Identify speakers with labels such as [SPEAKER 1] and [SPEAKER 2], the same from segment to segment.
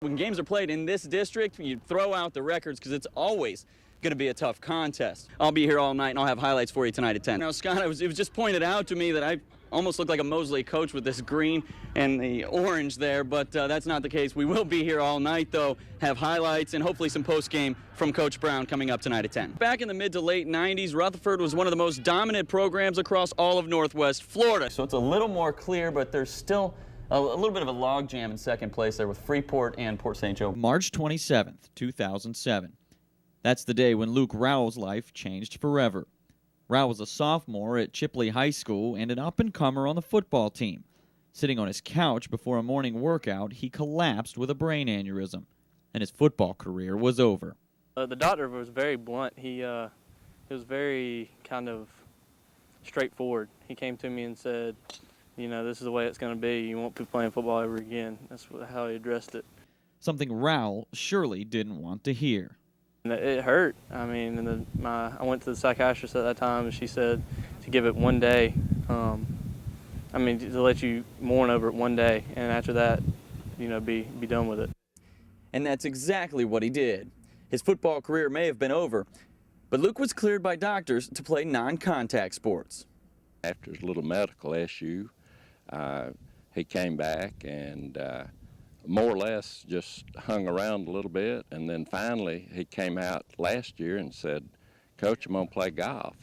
[SPEAKER 1] When games are played in this district, you throw out the records because it's always going to be a tough contest. I'll be here all night, and I'll have highlights for you tonight at 10. Now, Scott, it was just pointed out to me that I almost look like a Mosley coach with this green and the orange there, but that's not the case. We will be here all night, though, have highlights and hopefully some post-game from Coach Brown coming up tonight at 10. Back in the mid to late 90s, Rutherford was one of the most dominant programs across all of Northwest Florida. So it's a little more clear, but there's still a little bit of a logjam in second place there with Freeport and Port St. Joe.
[SPEAKER 2] March 27th, 2007. That's the day when Luke Rowell's life changed forever. Rowell was a sophomore at Chipley High School and an up-and-comer on the football team. Sitting on his couch before a morning workout, he collapsed with a brain aneurysm, and his football career was over.
[SPEAKER 3] The doctor was very blunt. He was very kind of straightforward. He came to me and said, you know, this is the way it's going to be. You won't be playing football ever again. That's how he addressed it.
[SPEAKER 2] Something Rowell surely didn't want to hear.
[SPEAKER 3] And it hurt. I mean, I went to the psychiatrist at that time, and she said to give it 1 day. I mean, to let you mourn over it 1 day, and after that, you know, be done with it.
[SPEAKER 1] And that's exactly what he did. His football career may have been over, but Luke was cleared by doctors to play non-contact sports.
[SPEAKER 4] After his little medical issue, he came back and more or less just hung around a little bit, and then finally he came out last year and said, "Coach, I'm going to play golf."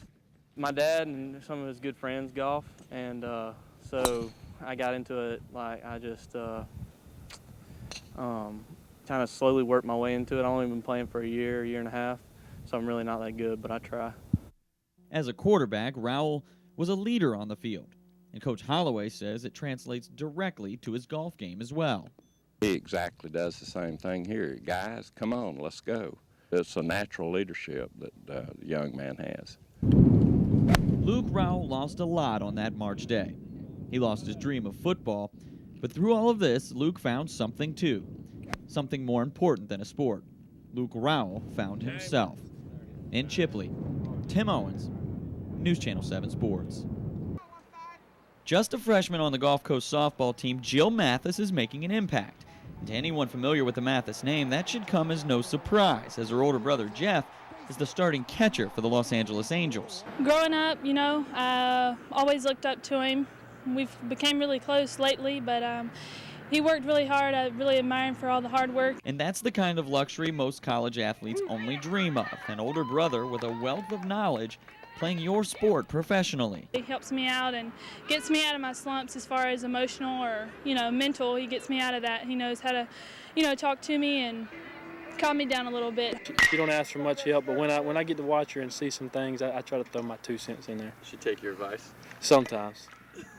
[SPEAKER 3] My dad and some of his good friends golf, and so I got into it. Like, I just kind of slowly worked my way into it. I've only been playing for a year and a half, so I'm really not that good, but I try.
[SPEAKER 2] As a quarterback, Rowell was a leader on the field, and Coach Holloway says it translates directly to his golf game as well.
[SPEAKER 4] He exactly does the same thing here. Guys, come on, let's go. It's a natural leadership that the young man has.
[SPEAKER 2] Luke Rowell lost a lot on that March day. He lost his dream of football, but through all of this, Luke found something too. Something more important than a sport. Luke Rowell found himself. In Chipley, Tim Owens, News Channel 7 Sports. Just a freshman on the Gulf Coast softball team, Jill Mathis is making an impact. And to anyone familiar with the Mathis name, that should come as no surprise, as her older brother, Jeff, is the starting catcher for the Los Angeles Angels.
[SPEAKER 5] Growing up, you know, I always looked up to him. We've became really close lately, but he worked really hard. I really admire him for all the hard work.
[SPEAKER 2] And that's the kind of luxury most college athletes only dream of, an older brother with a wealth of knowledge playing your sport professionally.
[SPEAKER 5] He helps me out and gets me out of my slumps as far as emotional or, you know, mental. He gets me out of that. He knows how to, you know, talk to me and calm me down a little bit.
[SPEAKER 3] She don't ask for much help, but when I get to watch her and see some things, I try to throw my 2 cents in there.
[SPEAKER 1] She take your advice?
[SPEAKER 3] Sometimes.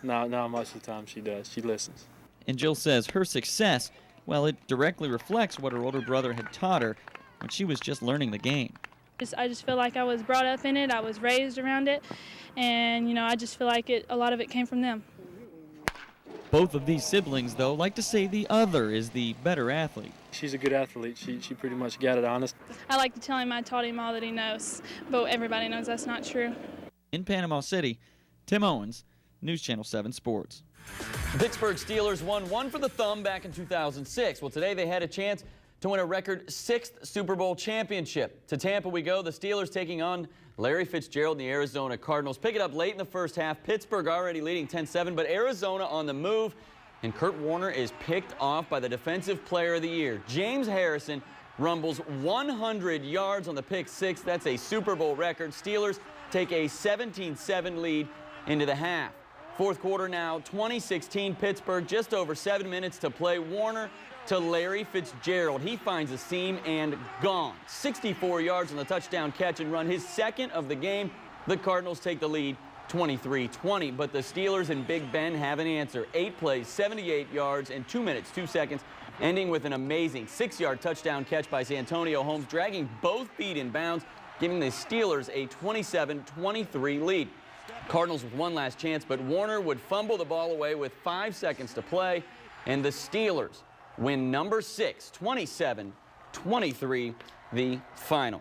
[SPEAKER 3] Not most of the time she does. She listens.
[SPEAKER 2] And Jill says her success, well, it directly reflects what her older brother had taught her when she was just learning the game.
[SPEAKER 5] I just feel like I was brought up in it. I was raised around it. And, you know, I just feel like a lot of it came from them.
[SPEAKER 2] Both of these siblings, though, like to say the other is the better athlete.
[SPEAKER 3] She's a good athlete. She pretty much got it honest.
[SPEAKER 5] I like to tell him I taught him all that he knows, but everybody knows that's not true.
[SPEAKER 2] In Panama City, Tim Owens, News Channel 7 Sports.
[SPEAKER 1] The Pittsburgh Steelers won one for the thumb back in 2006. Well, today they had a chance to win a record 6th Super Bowl championship. To Tampa we go. The Steelers taking on Larry Fitzgerald and the Arizona Cardinals. Pick it up late in the first half. Pittsburgh already leading 10-7, but Arizona on the move. And Kurt Warner is picked off by the Defensive Player of the Year. James Harrison rumbles 100 yards on the pick six. That's a Super Bowl record. Steelers take a 17-7 lead into the half. Fourth quarter now, 2016 Pittsburgh, just over 7 minutes to play. Warner to Larry Fitzgerald. He finds a seam and gone. 64 yards on the touchdown catch and run, his second of the game. The Cardinals take the lead 23-20, but the Steelers and Big Ben have an answer. 8 plays, 78 yards, and 2 minutes, 2 seconds, ending with an amazing 6-yard touchdown catch by Santonio Holmes, dragging both feet in bounds, giving the Steelers a 27-23 lead. Cardinals with one last chance, but Warner would fumble the ball away with 5 seconds to play, and the Steelers win number 6, 27-23, the final.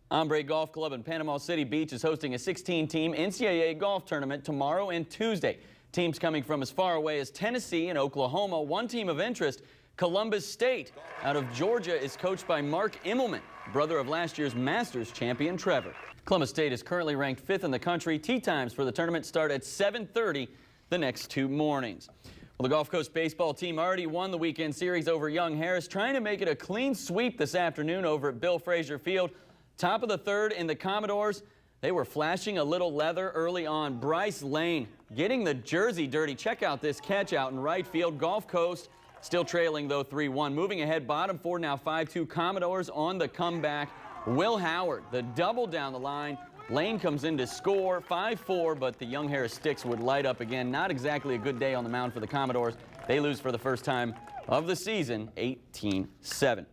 [SPEAKER 1] Hombre Golf Club in Panama City Beach is hosting a 16-team NCAA golf tournament tomorrow and Tuesday. Teams coming from as far away as Tennessee and Oklahoma. One team of interest Columbus State out of Georgia is coached by Mark Immelman, brother of last year's Masters champion Trevor. Columbus State is currently ranked 5th in the country. Tee times for the tournament start at 7:30 the next 2 mornings. Well, the Gulf Coast baseball team already won the weekend series over Young Harris, trying to make it a clean sweep this afternoon over at Bill Frazier Field. Top of the 3rd in the Commodores. They were flashing a little leather early on. Bryce Lane getting the jersey dirty. Check out this catch out in right field. Gulf Coast still trailing, though, 3-1. Moving ahead, bottom 4 now 5-2. Commodores on the comeback. Will Howard, the double down the line. Lane comes in to score 5-4, but the Young Harris sticks would light up again. Not exactly a good day on the mound for the Commodores. They lose for the first time of the season, 18-7.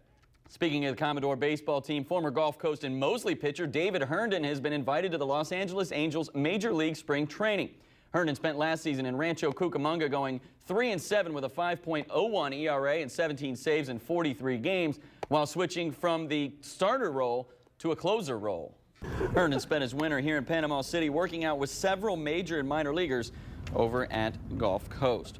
[SPEAKER 1] Speaking of the Commodore baseball team, former Gulf Coast and Mosley pitcher David Herndon has been invited to the Los Angeles Angels Major League Spring Training. Herndon spent last season in Rancho Cucamonga going 3-7 with a 5.01 ERA and 17 saves in 43 games, while switching from the starter role to a closer role. Herndon spent his winter here in Panama City working out with several major and minor leaguers over at Gulf Coast.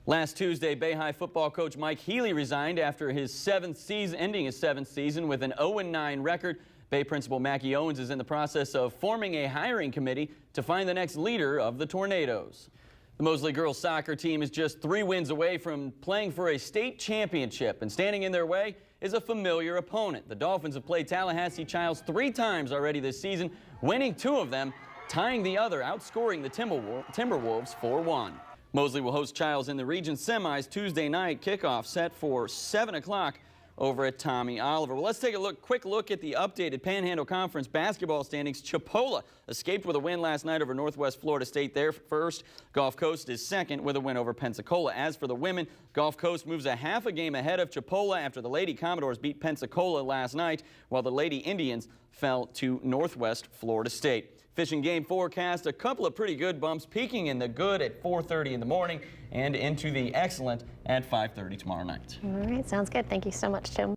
[SPEAKER 1] Last Tuesday, Bay High football coach Mike Healy resigned after his 7th season, ending his 7th season with an 0-9 record. Bay principal Mackie Owens is in the process of forming a hiring committee to find the next leader of the Tornadoes. The Mosley girls soccer team is just 3 wins away from playing for a state championship, and standing in their way is a familiar opponent. The Dolphins have played Tallahassee Childs 3 times already this season, winning 2 of them, tying the other, outscoring the Timberwolves 4-1. Mosley will host Childs in the region semis Tuesday night. Kickoff set for 7 o'clock over at Tommy Oliver. Well, let's take a quick look at the updated Panhandle Conference basketball standings. Chipola escaped with a win last night over Northwest Florida State. They're first. Gulf Coast is second with a win over Pensacola. As for the women, Gulf Coast moves a half a game ahead of Chipola after the Lady Commodores beat Pensacola last night, while the Lady Indians fell to Northwest Florida State. Fishing game forecast, a couple of pretty good bumps, peaking in the good at 4:30 in the morning and into the excellent at 5:30 tomorrow night.
[SPEAKER 6] All right, sounds good. Thank you so much, Tim.